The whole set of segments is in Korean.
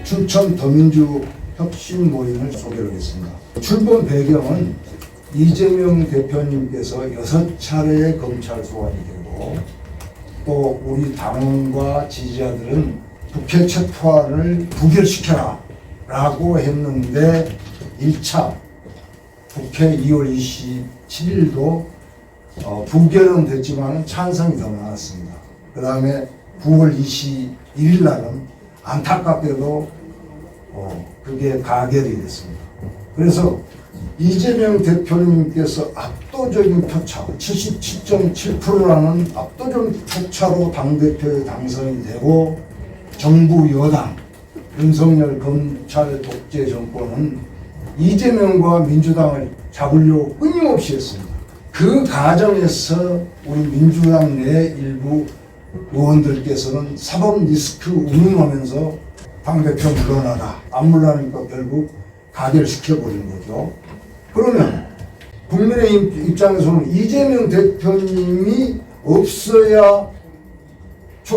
춘천 더민주 혁신 모임을 소개하겠습니다. 출범 배경은 이재명 대표님께서 6차례의 검찰 소환이 되고 또 우리 당원과 지지자들은 국회 체포안을 부결시켜라 라고 했는데 1차 국회 2월 27일도 부결은 됐지만 찬성이 더 많았습니다. 그 다음에 9월 21일 날은 안타깝게도 그게 가결이 됐습니다. 그래서 이재명 대표님께서 압도적인 표차, 77.7%라는 압도적인 표차로 당대표에 당선이 되고 정부 여당, 윤석열 검찰 독재 정권은 이재명과 민주당을 잡으려고 끊임없이 했습니다. 그 과정에서 우리 민주당 내 일부 의원들께서는 사법 리스크 운운하면서 당대표 물러나라. 안 물러나니까 결국 가결시켜버린 거죠. 그러면 국민의힘 입장에서는 이재명 대표님이 없어야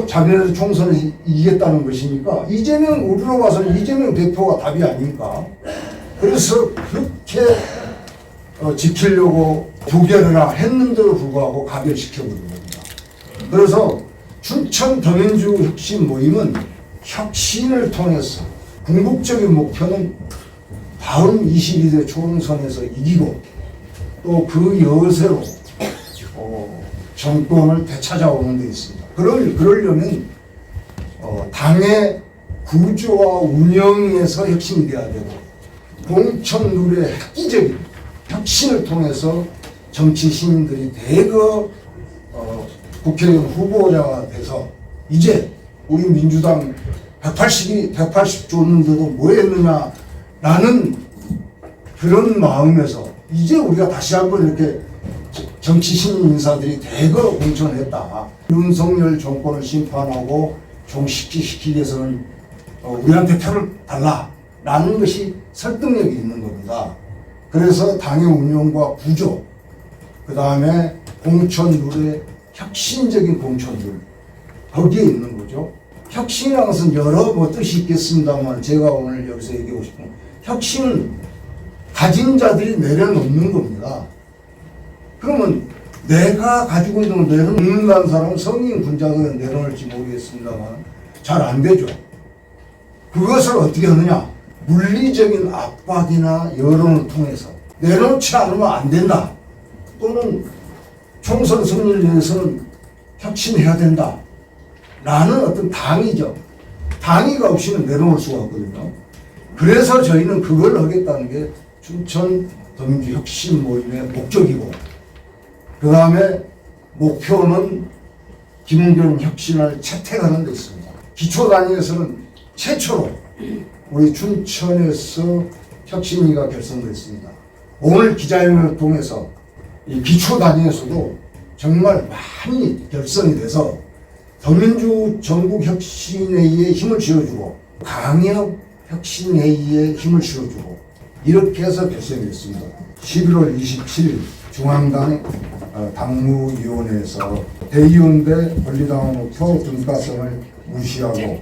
자기네들 총선을 이기겠다는 것이니까 우리로 봐서는 이재명 대표가 답이 아닙니까? 그래서 그렇게 지키려고 부결을 했는데도 불구하고 가결시켜버린 겁니다. 그래서 춘천 더민주 혁신 모임은 혁신을 통해서 궁극적인 목표는 다음 22대 총선에서 이기고 또 그 여세로 정권을 되찾아오는 데 있습니다. 그러려면 당의 구조와 운영에서 혁신이 돼야 되고 공천 룰의 획기적인 혁신을 통해서 정치 시민들이 대거 국회의원 후보자가 돼서 이제 우리 민주당 180 줬는데도 뭐 했느냐라는 그런 마음에서 이제 우리가 다시 한번 이렇게 정치 시민 인사들이 대거 공천했다. 윤석열 정권을 심판하고 종식시키기 위해서는 우리한테 표를 달라라는 것이 설득력이 있는 겁니다. 그래서 당의 운영과 구조, 그 다음에 공천룰의 혁신적인 공천룰, 거기에 있는 거죠. 혁신이라는 것은 여러 뜻이 있겠습니다만 제가 오늘 여기서 얘기하고 싶은 혁신은 가진 자들이 내려놓는 겁니다. 그러면 내가 가지고 있는 걸 내려놓는다는 사람은 성인 군자들은 내려놓을지 모르겠습니다만 잘 안 되죠. 그것을 어떻게 하느냐? 물리적인 압박이나 여론을 통해서 내려놓지 않으면 안 된다. 또는 총선 승리를 위해서는 혁신해야 된다. 라는 어떤 당이죠. 당위가 없이는 내려놓을 수가 없거든요. 그래서 저희는 그걸 하겠다는 게 춘천 더민주 혁신 모임의 목적이고 그 다음에 목표는 김은경 혁신을 채택하는 데 있습니다. 기초단위에서는 최초로 우리 춘천에서 혁신위가 결성됐습니다. 오늘 기자회견을 통해서 이 기초단위에서도 정말 많이 결성이 돼서 더민주 전국혁신회의에 힘을 실어주고 강역혁신회의에 힘을 실어주고 이렇게 해서 결성이 됐습니다. 11월 27일 중앙당 당무위원회에서 대의원대 권리당원 표 등가성을 무시하고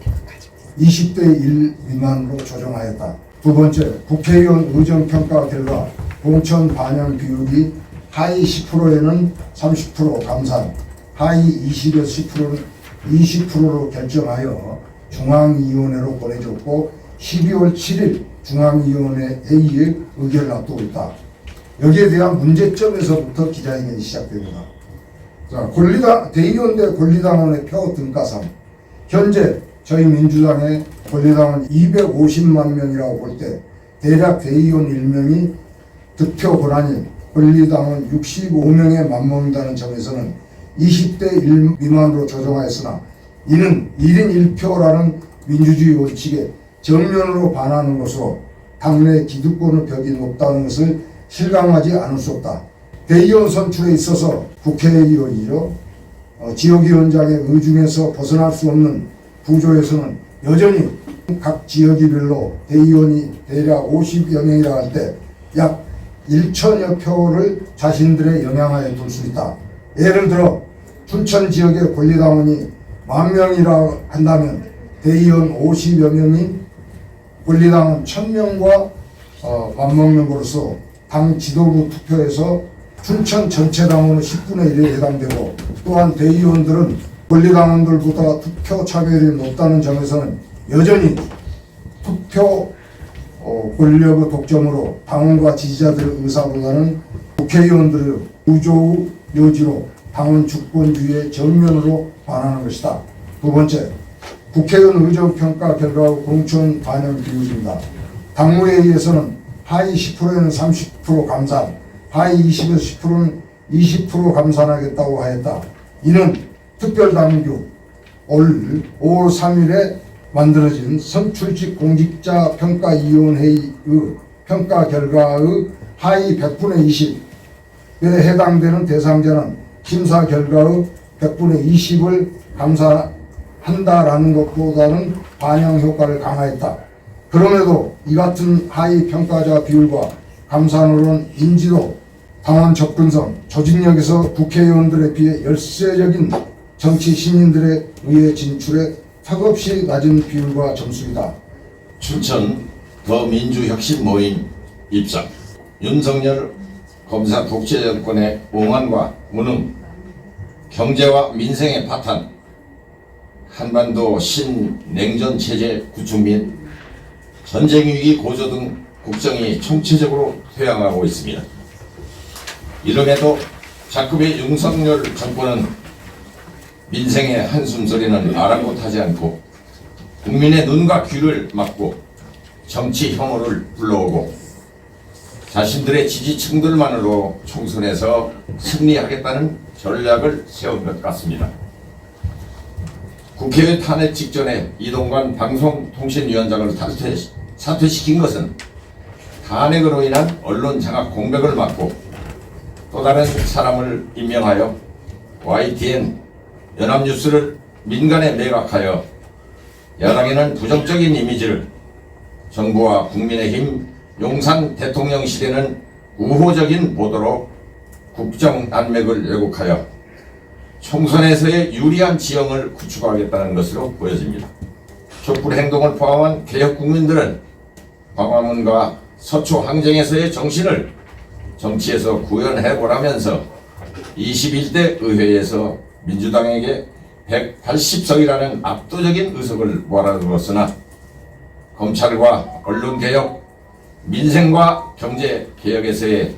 20대 1 미만으로 조정하였다. 두 번째, 국회의원 의정평가 결과 공천 반영 비율이 하위 10%에는 30% 감산, 하위 20에서 10%는 20%로 결정하여 중앙위원회로 보내줬고 12월 7일 중앙위원회 회의에 의결을 앞두고 있다. 여기에 대한 문제점에서부터 기자회견이 시작됩니다. 자, 대의원대 권리당원의 표 등가상. 현재 저희 민주당의 권리당원 250만 명이라고 볼 때 대략 대의원 1명이 득표 권한이 권리당원 65명에 맞먹는다는 점에서는 20대 1 미만으로 조정하였으나 이는 1인 1표라는 민주주의 원칙에 정면으로 반하는 것으로 당내 기득권의 벽이 높다는 것을 실감하지 않을 수 없다. 대의원 선출에 있어서 국회의원이죠. 지역위원장의 의중에서 벗어날 수 없는 구조에서는 여전히 각 지역별로 대의원이 대략 50여 명이라 할 때 약 1천여 표를 자신들의 영향하에 둘 수 있다. 예를 들어 춘천 지역의 권리당원이 10,000명이라 한다면 대의원 50여 명이 권리당원 1000명과 맞먹는 것으로서 당 지도부 투표에서 춘천 전체 당원의 10분의 1에 해당되고, 또한 대의원들은 권리당원들보다 투표 차별이 높다는 점에서는 여전히 투표 권력의 독점으로 당원과 지지자들의 의사보다는 국회의원들의 구조의 여지로 당원 주권주의의 정면으로 반하는 것이다. 두 번째, 국회의원 의정평가 결과의 공천 반영 비율입니다. 당무회의에서는 하위 10%에는 30% 감산, 하위 20에서 10%는 20% 감산하겠다고 하였다. 이는 특별당규 올 5월 3일에 만들어진 선출직 공직자 평가위원회의 평가 결과의 하위 100분의 20에 해당되는 대상자는 심사 결과의 100분의 20을 감사한다라는 것보다는 반영 효과를 강화했다. 그럼에도 이 같은 하위 평가자 비율과 감산으로는 인지도, 당원 접근성, 조직력에서 국회의원들에 비해 열세적인 정치 신인들의 의회 진출에 턱없이 낮은 비율과 점수이다. 춘천 더민주혁신 모임 입장. 윤석열 검사 독재 정권의 오만과 무능, 경제와 민생의 파탄, 한반도 신냉전 체제 구축 및 전쟁 위기 고조 등 국정이 총체적으로 퇴양하고 있습니다. 이름에도 자급의 윤석열 정권은 민생의 한숨소리는 아랑곳하지 않고 국민의 눈과 귀를 막고 정치 혐오를 불러오고 자신들의 지지층들만으로 총선에서 승리하겠다는 전략을 세운 것 같습니다. 국회의 탄핵 직전에 이동관 방송통신위원장을 사퇴시킨 것은 탄핵으로 인한 언론 장악 공백을 막고 또 다른 사람을 임명하여 YTN 연합뉴스를 민간에 매각하여 야당에는 부정적인 이미지를, 정부와 국민의힘 용산 대통령실에는 우호적인 보도로 국정 난맥을 왜곡하여 총선에서의 유리한 지형을 구축하겠다는 것으로 보여집니다. 촛불 행동을 포함한 개혁 국민들은 광화문과 서초 항쟁에서의 정신을 정치에서 구현해보라면서 21대 의회에서 민주당에게 180석이라는 압도적인 의석을 몰아주었으나 검찰과 언론개혁, 민생과 경제개혁에서의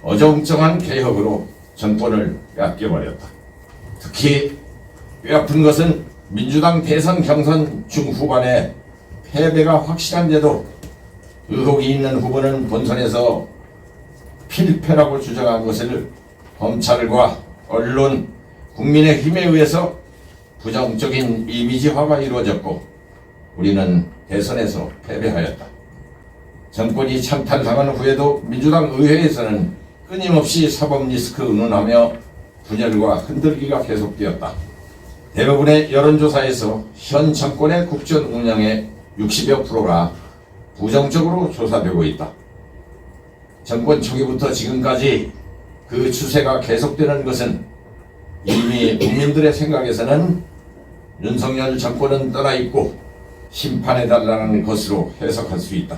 어정쩡한 개혁으로 정권을 뺏겨버렸다. 특히 뼈아픈 것은 민주당 대선 경선 중후반에 패배가 확실한데도 의혹이 있는 후보는 본선에서 필패라고 주장한 것을 검찰과 언론, 국민의힘에 의해서 부정적인 이미지화가 이루어졌고 우리는 대선에서 패배하였다. 정권이 창탈당한 후에도 민주당 의회에서는 끊임없이 사법 리스크 운운하며 분열과 흔들기가 계속되었다. 대부분의 여론조사에서 현 정권의 국정 운영의 60여 %가 부정적으로 조사되고 있다. 정권 초기부터 지금까지 그 추세가 계속되는 것은 이미 국민들의 생각에서는 윤석열 정권은 떠나있고 심판해달라는 것으로 해석할 수 있다.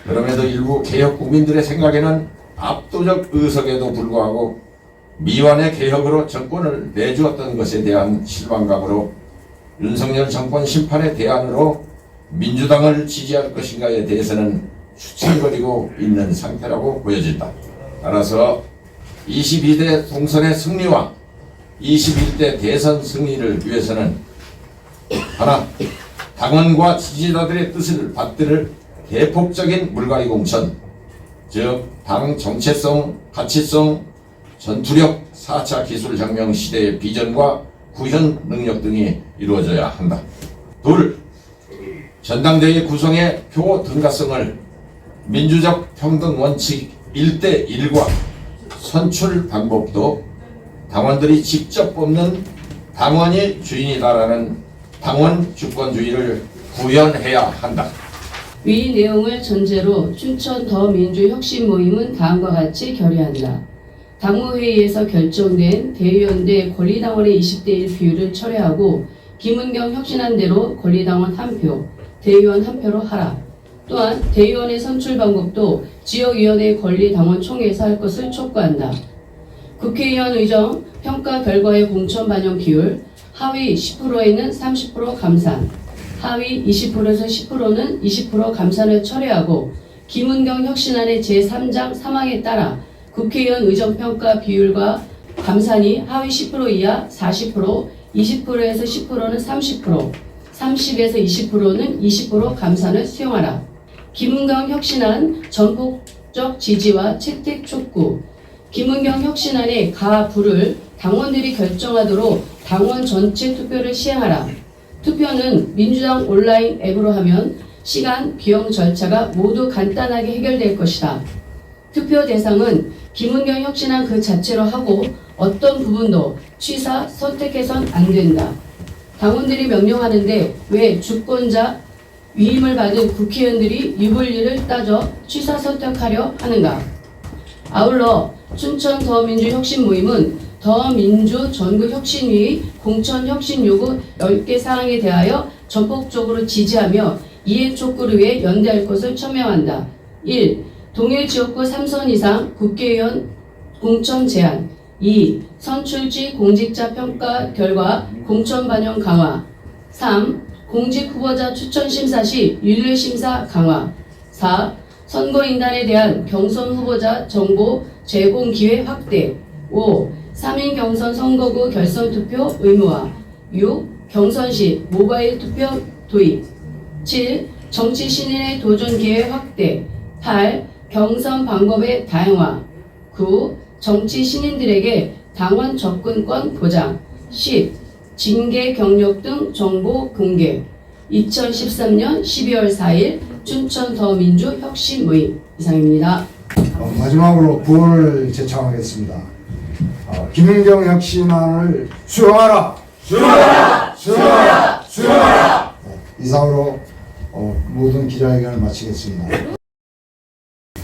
그럼에도 일부 개혁 국민들의 생각에는 압도적 의석에도 불구하고 미완의 개혁으로 정권을 내주었던 것에 대한 실망감으로 윤석열 정권 심판의 대안으로 민주당을 지지할 것인가에 대해서는 추천거리고 있는 상태라고 보여진다. 따라서 22대 총선의 승리와 21대 대선 승리를 위해서는 하나, 당원과 지지자들의 뜻을 받들 대폭적인 물갈이 공천, 즉 당 정체성, 가치성, 전투력, 4차 기술혁명 시대의 비전과 구현 능력 등이 이루어져야 한다. 둘, 전당대회 구성의 표 등가성을 민주적 평등 원칙 1대1과 선출 방법도 당원들이 직접 뽑는 당원이 주인이다라는 당원 주권주의를 구현해야 한다. 위 내용을 전제로 춘천 더민주혁신 모임은 다음과 같이 결의한다. 당무회의에서 결정된 대의원 대 권리당원의 20대 1 비율을 철회하고 김은경 혁신안대로 권리당원 1표, 대의원 1표로 하라. 또한 대의원의 선출 방법도 지역위원회 권리당원총회에서 할 것을 촉구한다. 국회의원 의정 평가 결과의 공천 반영 비율 하위 10%에는 30% 감산, 하위 20%에서 10%는 20% 감산을 철회하고 김은경 혁신안의 제3장 3항에 따라 국회의원 의정평가 비율과 감산이 하위 10% 이하 40%, 20%에서 10%는 30%, 30에서 20%는 20% 감산을 수용하라. 김은경 혁신안 전폭적 지지와 채택 촉구. 김은경 혁신안의 가, 부를 당원들이 결정하도록 당원 전체 투표를 시행하라. 투표는 민주당 온라인 앱으로 하면 시간, 비용 절차가 모두 간단하게 해결될 것이다. 투표 대상은 김은경 혁신안 그 자체로 하고 어떤 부분도 취사, 선택해선 안 된다. 당원들이 명령하는데 왜 주권자 위임을 받은 국회의원들이 유불리를 따져 취사 선택하려 하는가? 아울러 춘천 더민주 혁신 모임은 더민주 전국혁신위 공천 혁신 요구 10개 사항에 대하여 전폭적으로 지지하며 이해 촉구를 위해 연대할 것을 첨예한다. 1. 동일 지역구 3선 이상 국회의원 공천 제한. 2. 선출지 공직자 평가 결과 공천 반영 강화. 3. 공직 후보자 추천 심사 시 윤리 심사 강화. 4. 선거인단에 대한 경선 후보자 정보 제공 기회 확대. 5. 3인 경선 선거구 결선 투표 의무화. 6. 경선 시 모바일 투표 도입. 7. 정치 신인의 도전 기회 확대. 8. 경선 방법의 다양화. 9. 정치 신인들에게 당원 접근권 보장. 10. 징계 경력 등 정보 공개. 2013년 12월 4일 춘천 더민주 혁신 모임 이상입니다. 마지막으로 구원을 제청하겠습니다. 김은경 혁신안을 수용하라! 수용하라! 수용하라! 수용하라! 이상으로 모든 기자회견을 마치겠습니다.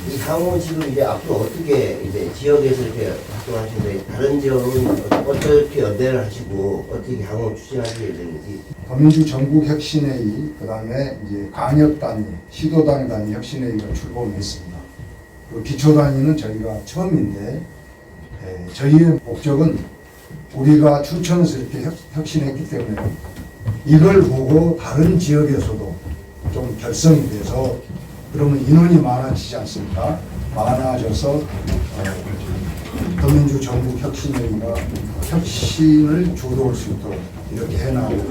이 향후 지금 이제 앞으로 어떻게 이제 지역에서 이렇게 활동하시는데 다른 지역은 어떻게 연대를 하시고 어떻게 향후 추진하시게 되는지. 더민주 전국혁신회의, 그 다음에 이제 강역단위, 시도당 단위 혁신회의가 출범했습니다. 그 기초단위는 저희가 처음인데, 저희의 목적은 우리가 춘천에서 이렇게 혁신했기 때문에 이걸 보고 다른 지역에서도 좀 결성이 돼서 그러면 인원이 많아지지 않습니까? 많아져서 더민주 전국 혁신회의가 혁신을 주도할 수 있도록 이렇게 해나가고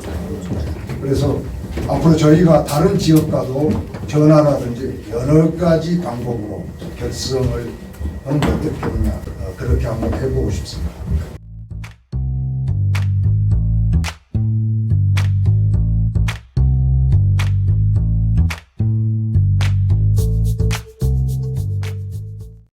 그래서 앞으로 저희가 다른 지역과도 전화라든지 여러 가지 방법으로 결성을 하는 게 어떻겠느냐 그렇게 한번 해보고 싶습니다.